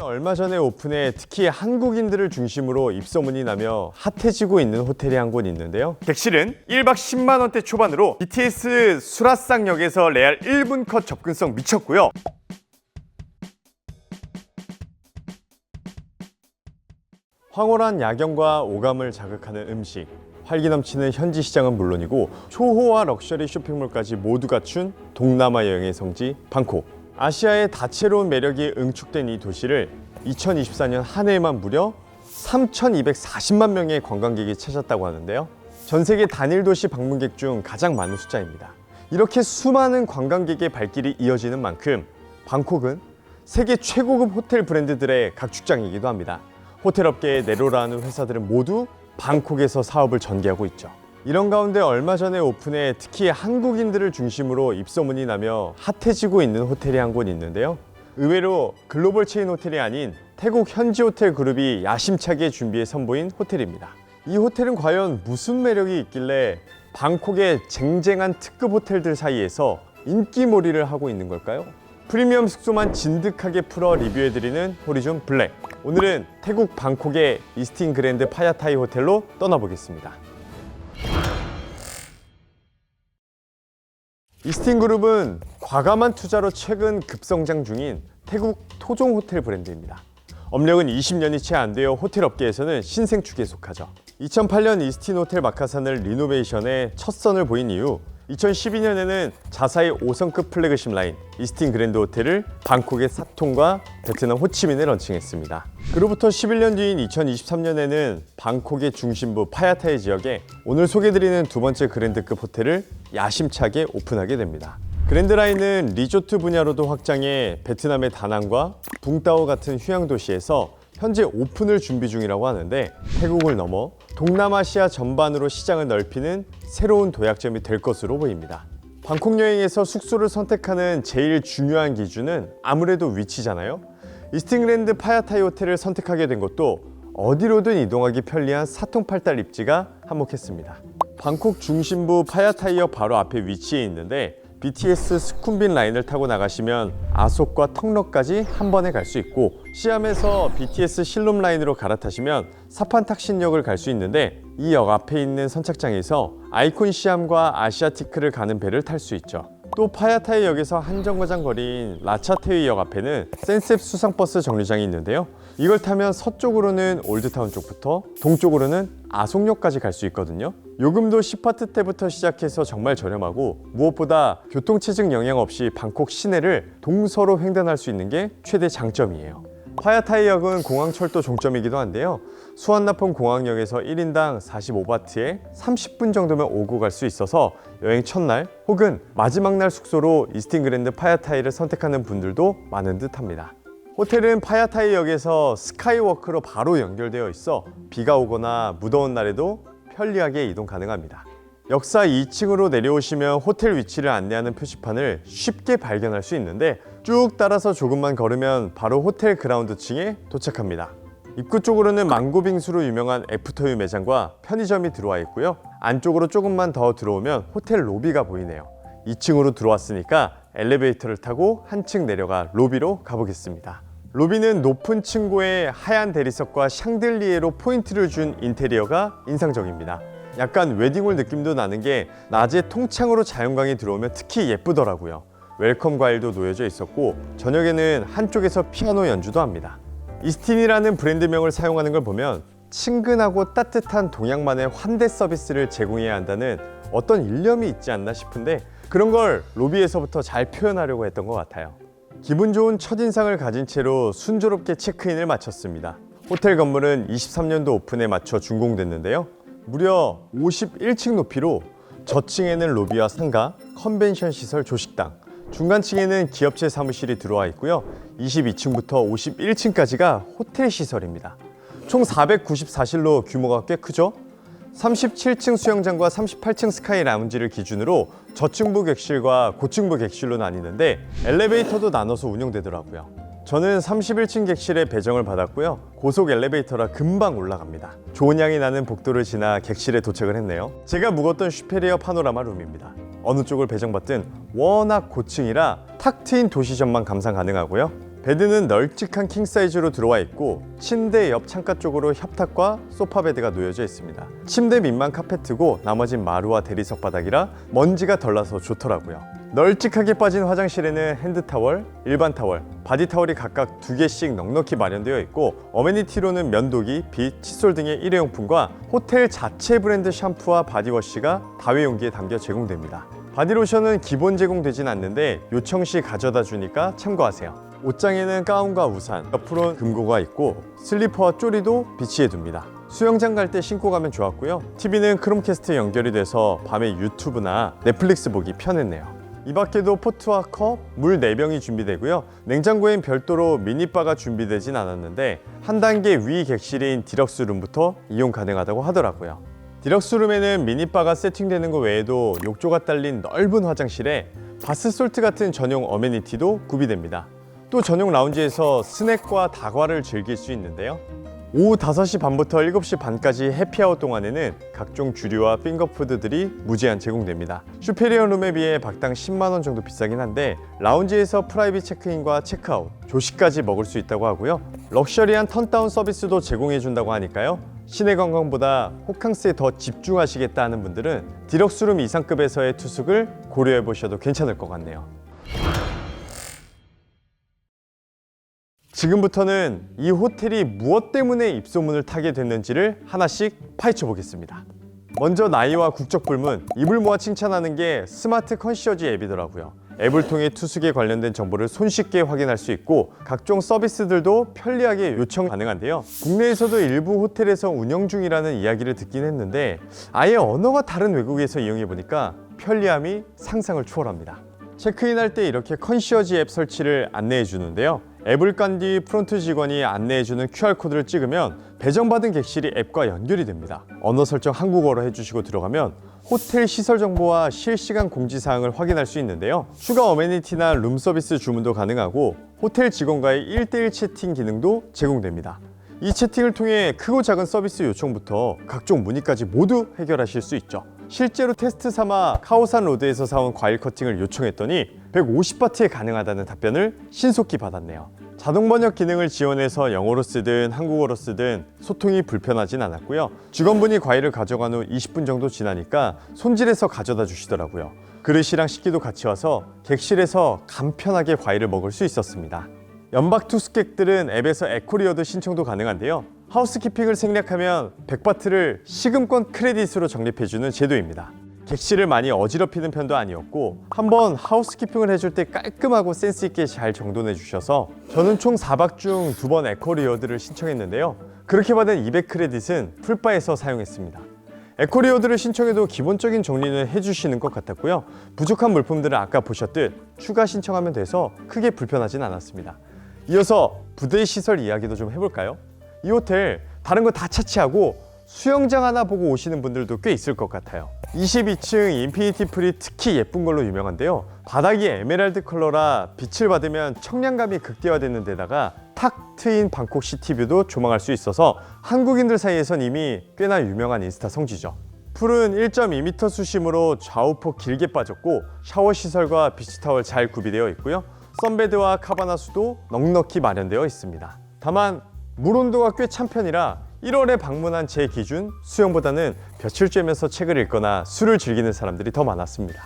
얼마 전에 오픈해 특히 한국인들을 중심으로 입소문이 나며 핫해지고 있는 호텔이 한 곳 있는데요. 객실은 1박 10만 원대 초반으로 BTS 수라상역에서 레알 1분 컷 접근성 미쳤고요. 황홀한 야경과 오감을 자극하는 음식, 활기 넘치는 현지 시장은 물론이고 초호화 럭셔리 쇼핑몰까지 모두 갖춘 동남아 여행의 성지 방콕. 아시아의 다채로운 매력이 응축된 이 도시를 2024년 한 해에만 무려 3,240만 명의 관광객이 찾았다고 하는데요. 전 세계 단일 도시 방문객 중 가장 많은 숫자입니다. 이렇게 수많은 관광객의 발길이 이어지는 만큼 방콕은 세계 최고급 호텔 브랜드들의 각축장이기도 합니다. 호텔 업계에 내로라하는 회사들은 모두 방콕에서 사업을 전개하고 있죠. 이런 가운데 얼마 전에 오픈해 특히 한국인들을 중심으로 입소문이 나며 핫해지고 있는 호텔이 한 곳 있는데요. 의외로 글로벌 체인 호텔이 아닌 태국 현지 호텔 그룹이 야심차게 준비해 선보인 호텔입니다. 이 호텔은 과연 무슨 매력이 있길래 방콕의 쟁쟁한 특급 호텔들 사이에서 인기몰이를 하고 있는 걸까요? 프리미엄 숙소만 진득하게 풀어 리뷰해드리는 호리존 블랙. 오늘은 태국 방콕의 이스틴 그랜드 파야타이 호텔로 떠나보겠습니다. 이스틴 그룹은 과감한 투자로 최근 급성장 중인 태국 토종 호텔 브랜드입니다. 업력은 20년이 채 안 되어 호텔 업계에서는 신생축에 속하죠. 2008년 이스틴 호텔 마카산을 리노베이션해 첫 선을 보인 이후 2012년에는 자사의 5성급 플래그십 라인 이스틴 그랜드 호텔을 방콕의 사통과 베트남 호치민에 런칭했습니다. 그로부터 11년 뒤인 2023년에는 방콕의 중심부 파야타이 지역에 오늘 소개드리는 두 번째 그랜드급 호텔을 야심차게 오픈하게 됩니다. 그랜드 라인은 리조트 분야로도 확장해 베트남의 다낭과 붕따오 같은 휴양 도시에서 현재 오픈을 준비 중이라고 하는데 태국을 넘어 동남아시아 전반으로 시장을 넓히는 새로운 도약점이 될 것으로 보입니다. 방콕 여행에서 숙소를 선택하는 제일 중요한 기준은 아무래도 위치잖아요. 이스틴 그랜드 파야타이 호텔을 선택하게 된 것도 어디로든 이동하기 편리한 사통팔달 입지가 한몫했습니다. 방콕 중심부 파야타이역 바로 앞에 위치해 있는데 BTS 스쿰빈 라인을 타고 나가시면 아속과 턱럭까지 한 번에 갈 수 있고 시암에서 BTS 실룸 라인으로 갈아타시면 사판탁신역을 갈 수 있는데 이 역 앞에 있는 선착장에서 아이콘 시암과 아시아티크를 가는 배를 탈 수 있죠. 또 파야타이 역에서 한 정거장 거리인 라차테위 역 앞에는 센셉 수상버스 정류장이 있는데요. 이걸 타면 서쪽으로는 올드타운 쪽부터 동쪽으로는 아속역까지 갈 수 있거든요. 요금도 10바트 때부터 시작해서 정말 저렴하고 무엇보다 교통체증 영향 없이 방콕 시내를 동서로 횡단할 수 있는 게 최대 장점이에요. 파야타이 역은 공항철도 종점이기도 한데요. 수완나폰 공항역에서 1인당 45바트에 30분 정도면 오고 갈 수 있어서 여행 첫날 혹은 마지막 날 숙소로 이스틴 그랜드 파야타이를 선택하는 분들도 많은 듯 합니다. 호텔은 파야타이 역에서 스카이워크로 바로 연결되어 있어 비가 오거나 무더운 날에도 편리하게 이동 가능합니다. 역사 2층으로 내려오시면 호텔 위치를 안내하는 표지판을 쉽게 발견할 수 있는데 쭉 따라서 조금만 걸으면 바로 호텔 그라운드층에 도착합니다. 입구 쪽으로는 망고빙수로 유명한 애프터유 매장과 편의점이 들어와 있고요. 안쪽으로 조금만 더 들어오면 호텔 로비가 보이네요. 2층으로 들어왔으니까 엘리베이터를 타고 한층 내려가 로비로 가보겠습니다. 로비는 높은 층고에 하얀 대리석과 샹들리에로 포인트를 준 인테리어가 인상적입니다. 약간 웨딩홀 느낌도 나는 게 낮에 통창으로 자연광이 들어오면 특히 예쁘더라고요. 웰컴 과일도 놓여져 있었고 저녁에는 한쪽에서 피아노 연주도 합니다. 이스틴이라는 브랜드명을 사용하는 걸 보면 친근하고 따뜻한 동양만의 환대 서비스를 제공해야 한다는 어떤 일념이 있지 않나 싶은데 그런 걸 로비에서부터 잘 표현하려고 했던 것 같아요. 기분 좋은 첫인상을 가진 채로 순조롭게 체크인을 마쳤습니다. 호텔 건물은 23년도 오픈에 맞춰 준공됐는데요. 무려 51층 높이로 저층에는 로비와 상가, 컨벤션 시설, 조식당, 중간층에는 기업체 사무실이 들어와 있고요. 22층부터 51층까지가 호텔 시설입니다. 총 494실로 규모가 꽤 크죠? 37층 수영장과 38층 스카이 라운지를 기준으로 저층부 객실과 고층부 객실로 나뉘는데 엘리베이터도 나눠서 운영되더라고요. 저는 31층 객실에 배정을 받았고요. 고속 엘리베이터라 금방 올라갑니다. 좋은 향이 나는 복도를 지나 객실에 도착을 했네요. 제가 묵었던 슈페리어 파노라마 룸입니다. 어느 쪽을 배정받든 워낙 고층이라 탁 트인 도시 전망 감상 가능하고요. 베드는 널찍한 킹 사이즈로 들어와 있고 침대 옆 창가 쪽으로 협탁과 소파 베드가 놓여져 있습니다. 침대 밑만 카페트고 나머진 마루와 대리석 바닥이라 먼지가 덜 나서 좋더라고요. 널찍하게 빠진 화장실에는 핸드타월, 일반 타월, 바디 타월이 각각 2개씩 넉넉히 마련되어 있고 어메니티로는 면도기, 빗, 칫솔 등의 일회용품과 호텔 자체 브랜드 샴푸와 바디워시가 다회용기에 담겨 제공됩니다. 바디로션은 기본 제공되진 않는데 요청 시 가져다 주니까 참고하세요. 옷장에는 가운과 우산, 옆으로는 금고가 있고 슬리퍼와 쪼리도 비치해 둡니다. 수영장 갈 때 신고 가면 좋았고요. TV는 크롬캐스트 연결이 돼서 밤에 유튜브나 넷플릭스 보기 편했네요. 이 밖에도 포트와 컵, 물 4병이 준비되고요. 냉장고엔 별도로 미니바가 준비되진 않았는데 한 단계 위 객실인 디럭스룸부터 이용 가능하다고 하더라고요. 디럭스룸에는 미니바가 세팅되는 것 외에도 욕조가 딸린 넓은 화장실에 바스솔트 같은 전용 어메니티도 구비됩니다. 또 전용 라운지에서 스낵과 다과를 즐길 수 있는데요. 오후 5시 반부터 7시 반까지 해피아워 동안에는 각종 주류와 핑거푸드들이 무제한 제공됩니다. 슈페리어 룸에 비해 박당 10만 원 정도 비싸긴 한데 라운지에서 프라이빗 체크인과 체크아웃, 조식까지 먹을 수 있다고 하고요. 럭셔리한 턴다운 서비스도 제공해준다고 하니까요. 시내 관광보다 호캉스에 더 집중하시겠다 하는 분들은 디럭스룸 이상급에서의 투숙을 고려해보셔도 괜찮을 것 같네요. 지금부터는 이 호텔이 무엇 때문에 입소문을 타게 됐는지를 하나씩 파헤쳐 보겠습니다. 먼저 나이와 국적 불문, 입을 모아 칭찬하는 게 스마트 컨시어지 앱이더라고요. 앱을 통해 투숙에 관련된 정보를 손쉽게 확인할 수 있고 각종 서비스들도 편리하게 요청 가능한데요. 국내에서도 일부 호텔에서 운영 중이라는 이야기를 듣긴 했는데 아예 언어가 다른 외국에서 이용해 보니까 편리함이 상상을 초월합니다. 체크인할 때 이렇게 컨시어지 앱 설치를 안내해 주는데요. 앱을 깐 뒤 프론트 직원이 안내해주는 QR코드를 찍으면 배정받은 객실이 앱과 연결이 됩니다. 언어 설정 한국어로 해주시고 들어가면 호텔 시설 정보와 실시간 공지사항을 확인할 수 있는데요. 추가 어메니티나 룸서비스 주문도 가능하고 호텔 직원과의 1:1 채팅 기능도 제공됩니다. 이 채팅을 통해 크고 작은 서비스 요청부터 각종 문의까지 모두 해결하실 수 있죠. 실제로 테스트 삼아 카오산 로드에서 사온 과일 커팅을 요청했더니 150바트에 가능하다는 답변을 신속히 받았네요. 자동 번역 기능을 지원해서 영어로 쓰든 한국어로 쓰든 소통이 불편하진 않았고요. 직원분이 과일을 가져간 후 20분 정도 지나니까 손질해서 가져다 주시더라고요. 그릇이랑 식기도 같이 와서 객실에서 간편하게 과일을 먹을 수 있었습니다. 연박 투숙객들은 앱에서 에코리어드 신청도 가능한데요. 하우스키핑을 생략하면 100바트를 시금권 크레딧으로 적립해주는 제도입니다. 객실을 많이 어지럽히는 편도 아니었고 한번 하우스키핑을 해줄 때 깔끔하고 센스 있게 잘 정돈해 주셔서 저는 총 4박 중 2번 에코리어드를 신청했는데요. 그렇게 받은 200크레딧은 풀바에서 사용했습니다. 에코리어드를 신청해도 기본적인 정리는 해주시는 것 같았고요. 부족한 물품들은 아까 보셨듯 추가 신청하면 돼서 크게 불편하진 않았습니다. 이어서 부대 시설 이야기도 좀 해볼까요? 이 호텔 다른 거 다 차치하고 수영장 하나 보고 오시는 분들도 꽤 있을 것 같아요. 22층 인피니티 풀이 특히 예쁜 걸로 유명한데요. 바닥이 에메랄드 컬러라 빛을 받으면 청량감이 극대화되는 데다가 탁 트인 방콕 시티뷰도 조망할 수 있어서 한국인들 사이에선 이미 꽤나 유명한 인스타 성지죠. 풀은 1.2m 수심으로 좌우폭 길게 빠졌고 샤워 시설과 비치타월 잘 구비되어 있고요. 선베드와 카바나 수도 넉넉히 마련되어 있습니다. 다만 물 온도가 꽤 찬 편이라 1월에 방문한 제 기준 수영보다는 볕을 쬐면서 책을 읽거나 술을 즐기는 사람들이 더 많았습니다.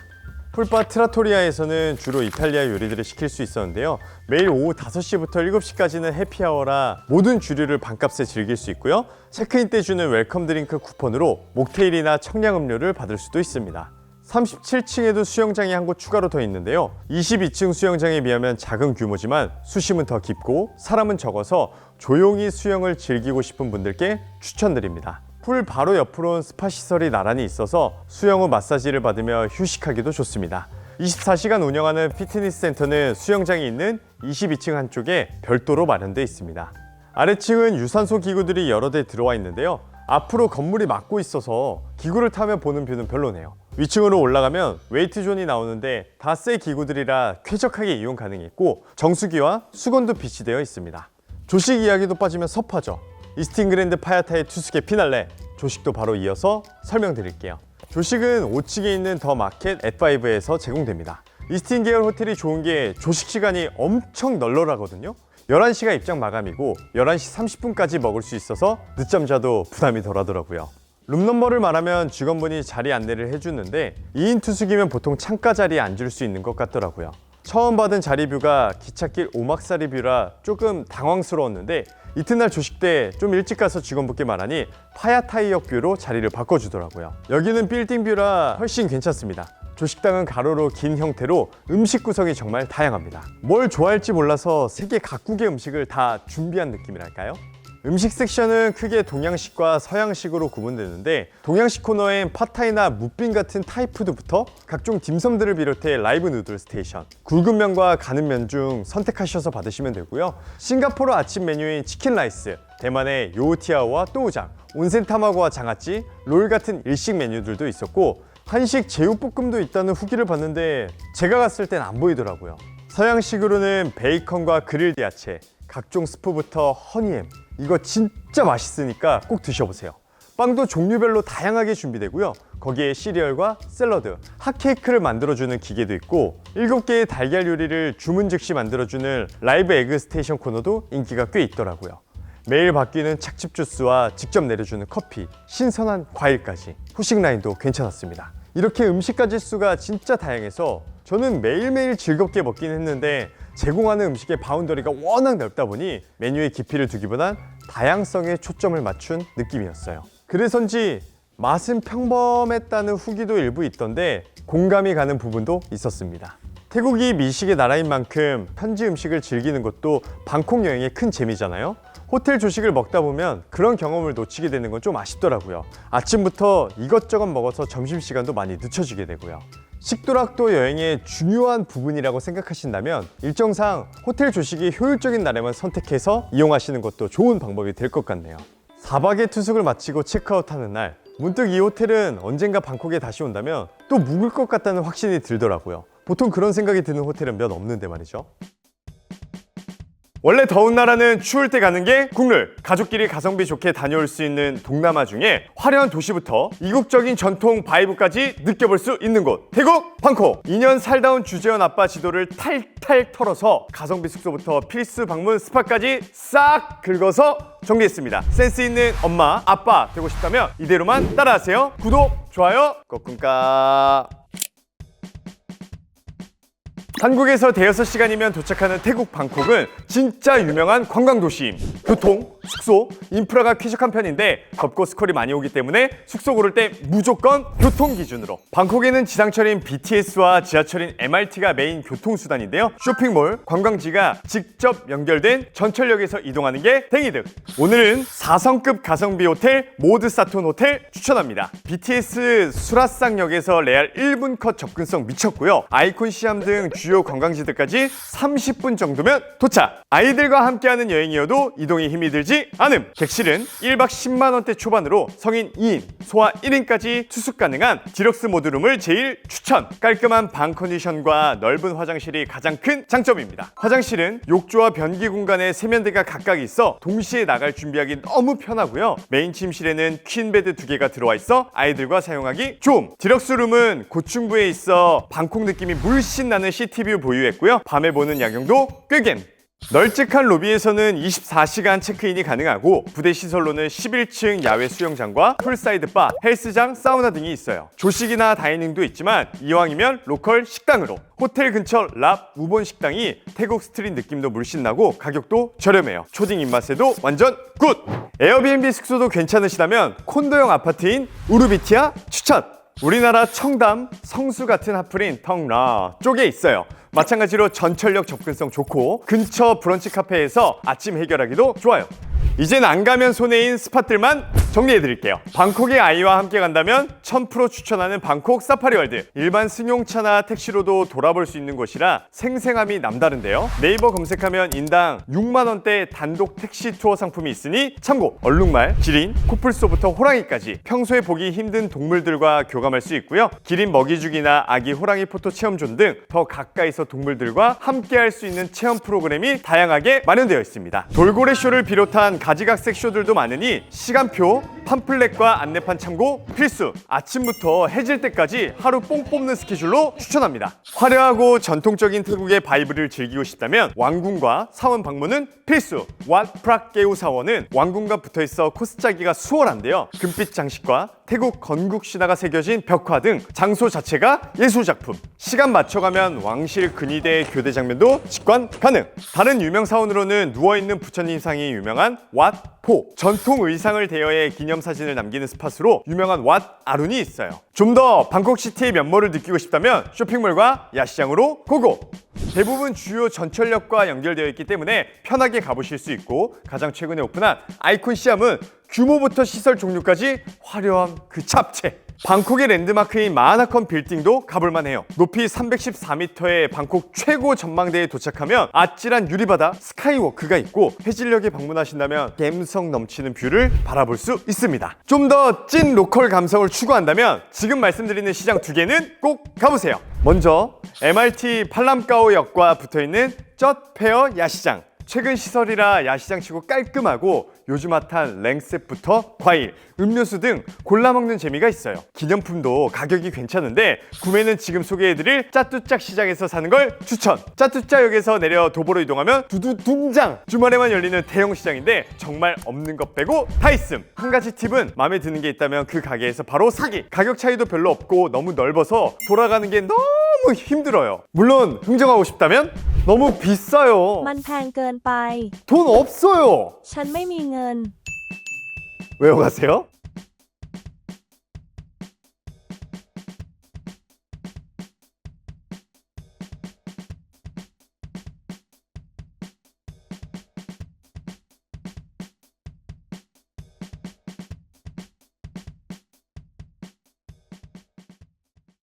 풀바 트라토리아에서는 주로 이탈리아 요리들을 시킬 수 있었는데요. 매일 오후 5시부터 7시까지는 해피아워라 모든 주류를 반값에 즐길 수 있고요. 체크인 때 주는 웰컴 드링크 쿠폰으로 목테일이나 청량음료를 받을 수도 있습니다. 37층에도 수영장이 한 곳 추가로 더 있는데요. 22층 수영장에 비하면 작은 규모지만 수심은 더 깊고 사람은 적어서 조용히 수영을 즐기고 싶은 분들께 추천드립니다. 풀 바로 옆으로는 스파 시설이 나란히 있어서 수영 후 마사지를 받으며 휴식하기도 좋습니다. 24시간 운영하는 피트니스 센터는 수영장이 있는 22층 한쪽에 별도로 마련되어 있습니다. 아래층은 유산소 기구들이 여러 대 들어와 있는데요. 앞으로 건물이 막고 있어서 기구를 타며 보는 뷰는 별로네요. 위층으로 올라가면 웨이트 존이 나오는데 다 새 기구들이라 쾌적하게 이용 가능했고 정수기와 수건도 비치되어 있습니다. 조식 이야기도 빠지면 섭하죠. 이스틴 그랜드 파야타의 투숙의 피날레, 조식도 바로 이어서 설명드릴게요. 조식은 5층에 있는 더 마켓 앳5에서 제공됩니다. 이스틴 계열 호텔이 좋은 게 조식 시간이 엄청 널널하거든요. 11시가 입장 마감이고 11시 30분까지 먹을 수 있어서 늦잠 자도 부담이 덜하더라고요. 룸넘버를 말하면 직원분이 자리 안내를 해주는데 2인 투숙이면 보통 창가 자리에 앉을 수 있는 것 같더라고요. 처음 받은 자리뷰가 기찻길 오막살이 뷰라 조금 당황스러웠는데 이튿날 조식 때 좀 일찍 가서 직원분께 말하니 파야타이역 뷰로 자리를 바꿔주더라고요. 여기는 빌딩 뷰라 훨씬 괜찮습니다. 조식당은 가로로 긴 형태로 음식 구성이 정말 다양합니다. 뭘 좋아할지 몰라서 세계 각국의 음식을 다 준비한 느낌이랄까요? 음식 섹션은 크게 동양식과 서양식으로 구분되는데 동양식 코너엔 팟타이나 무빙 같은 타이푸드부터 각종 딤섬들을 비롯해 라이브 누들 스테이션, 굵은 면과 가는 면 중 선택하셔서 받으시면 되고요. 싱가포르 아침 메뉴인 치킨 라이스, 대만의 요우티아오와 또우장, 온센 타마고와 장아찌, 롤 같은 일식 메뉴들도 있었고 한식 제육볶음도 있다는 후기를 봤는데 제가 갔을 땐 안 보이더라고요. 서양식으로는 베이컨과 그릴드 야채, 각종 스프부터 허니햄, 이거 진짜 맛있으니까 꼭 드셔보세요. 빵도 종류별로 다양하게 준비되고요. 거기에 시리얼과 샐러드, 핫케이크를 만들어주는 기계도 있고 7개의 달걀 요리를 주문 즉시 만들어주는 라이브 에그 스테이션 코너도 인기가 꽤 있더라고요. 매일 바뀌는 착즙 주스와 직접 내려주는 커피, 신선한 과일까지 후식 라인도 괜찮았습니다. 이렇게 음식 가짓 수가 진짜 다양해서 저는 매일매일 즐겁게 먹긴 했는데 제공하는 음식의 바운더리가 워낙 넓다 보니 메뉴의 깊이를 두기보단 다양성에 초점을 맞춘 느낌이었어요. 그래서인지 맛은 평범했다는 후기도 일부 있던데 공감이 가는 부분도 있었습니다. 태국이 미식의 나라인 만큼 현지 음식을 즐기는 것도 방콕 여행의 큰 재미잖아요. 호텔 조식을 먹다 보면 그런 경험을 놓치게 되는 건 좀 아쉽더라고요. 아침부터 이것저것 먹어서 점심시간도 많이 늦춰지게 되고요. 식도락도 여행의 중요한 부분이라고 생각하신다면 일정상 호텔 조식이 효율적인 날에만 선택해서 이용하시는 것도 좋은 방법이 될 것 같네요. 4박의 투숙을 마치고 체크아웃하는 날 문득 이 호텔은 언젠가 방콕에 다시 온다면 또 묵을 것 같다는 확신이 들더라고요. 보통 그런 생각이 드는 호텔은 몇 없는데 말이죠. 원래 더운 나라는 추울 때 가는 게 국룰. 가족끼리 가성비 좋게 다녀올 수 있는 동남아 중에 화려한 도시부터 이국적인 전통 바이브까지 느껴볼 수 있는 곳, 태국 방콕. 2년 살다 온 주재원 아빠 지도를 탈탈 털어서 가성비 숙소부터 필수 방문 스파까지 싹 긁어서 정리했습니다. 센스 있는 엄마, 아빠 되고 싶다면 이대로만 따라하세요. 구독, 좋아요, 꾹꾹까. 한국에서 대여섯 시간이면 도착하는 태국 방콕은 진짜 유명한 관광도시임. 교통, 숙소, 인프라가 쾌적한 편인데 덥고 스콜이 많이 오기 때문에 숙소 고를 때 무조건 교통 기준으로. 방콕에는 지상철인 BTS와 지하철인 MRT가 메인 교통수단인데요. 쇼핑몰, 관광지가 직접 연결된 전철역에서 이동하는 게 댕이득. 오늘은 4성급 가성비 호텔 모드사톤 호텔 추천합니다. BTS 수라상역에서 레알 1분 컷 접근성 미쳤고요. 아이콘 시암 등 주요 관광지들까지 30분 정도면 도착. 아이들과 함께하는 여행이어도 이동에 힘이 들지 않음. 객실은 1박 10만원대 초반으로 성인 2인, 소아 1인까지 투숙 가능한 디럭스 모드룸을 제일 추천. 깔끔한 방 컨디션과 넓은 화장실이 가장 큰 장점입니다. 화장실은 욕조와 변기 공간에 세면대가 각각 있어 동시에 나갈 준비하기 너무 편하고요. 메인 침실에는 퀸베드 2개가 들어와 있어 아이들과 사용하기 좋음. 디럭스룸은 고층부에 있어 방콕 느낌이 물씬 나는 시티뷰 보유했고요. 밤에 보는 야경도 꽤 널찍한 로비에서는 24시간 체크인이 가능하고 부대 시설로는 11층 야외 수영장과 풀사이드 바, 헬스장, 사우나 등이 있어요. 조식이나 다이닝도 있지만 이왕이면 로컬 식당으로. 호텔 근처 랍 우본 식당이 태국 스트릿 느낌도 물씬 나고 가격도 저렴해요. 초딩 입맛에도 완전 굿! 에어비앤비 숙소도 괜찮으시다면 콘도형 아파트인 우르비티아 추천! 우리나라 청담, 성수 같은 핫플인 텅라 쪽에 있어요. 마찬가지로 전철역 접근성 좋고 근처 브런치 카페에서 아침 해결하기도 좋아요. 이젠 안 가면 손해인 스팟들만 정리해드릴게요. 방콕의 아이와 함께 간다면 1000% 추천하는 방콕 사파리월드. 일반 승용차나 택시로도 돌아볼 수 있는 곳이라 생생함이 남다른데요. 네이버 검색하면 인당 6만원대 단독 택시 투어 상품이 있으니 참고. 얼룩말, 기린, 코뿔소부터 호랑이까지 평소에 보기 힘든 동물들과 교감할 수 있고요. 기린 먹이주기나 아기 호랑이 포토 체험존 등 더 가까이서 동물들과 함께할 수 있는 체험 프로그램이 다양하게 마련되어 있습니다. 돌고래 쇼를 비롯한 가지각색 쇼들도 많으니 시간표 팜플렛과 안내판 참고 필수. 아침부터 해질 때까지 하루 뽕 뽑는 스케줄로 추천합니다. 화려하고 전통적인 태국의 바이브를 즐기고 싶다면 왕궁과 사원 방문은 필수. 왓 프락게우 사원은 왕궁과 붙어있어 코스 짜기가 수월한데요. 금빛 장식과 태국 건국 신화가 새겨진 벽화 등 장소 자체가 예술작품. 시간 맞춰가면 왕실 근위대 교대 장면도 직관 가능. 다른 유명 사원으로는 누워있는 부처님상이 유명한 왓포, 전통 의상을 대여해 기념사진을 남기는 스팟으로 유명한 왓 아룬이 있어요. 좀 더 방콕시티의 면모를 느끼고 싶다면 쇼핑몰과 야시장으로 고고! 대부분 주요 전철역과 연결되어 있기 때문에 편하게 가보실 수 있고, 가장 최근에 오픈한 아이콘 시암은 규모부터 시설 종류까지 화려함 그 잡채. 방콕의 랜드마크인 마하나컨 빌딩도 가볼만 해요. 높이 314m의 방콕 최고 전망대에 도착하면 아찔한 유리바다 스카이워크가 있고, 해질녘에 방문하신다면 감성 넘치는 뷰를 바라볼 수 있습니다. 좀 더 찐 로컬 감성을 추구한다면 지금 말씀드리는 시장 두 개는 꼭 가보세요. 먼저 MRT 팔람까오역과 붙어있는 쩌페어 야시장. 최근 시설이라 야시장치고 깔끔하고 요즘 핫한 랭셉부터 과일, 음료수 등 골라 먹는 재미가 있어요. 기념품도 가격이 괜찮은데 구매는 지금 소개해드릴 짜뚜짝 시장에서 사는 걸 추천! 짜뚜짝역에서 내려 도보로 이동하면 두두둥장! 주말에만 열리는 대형 시장인데 정말 없는 것 빼고 다 있음! 한 가지 팁은 마음에 드는 게 있다면 그 가게에서 바로 사기! 가격 차이도 별로 없고 너무 넓어서 돌아가는 게 너무 힘들어요. 물론 흥정하고 싶다면 너무 비싸요. มันแพงเกินไป 돈 없어요. ฉันไม่มีเงิน 외워가세요.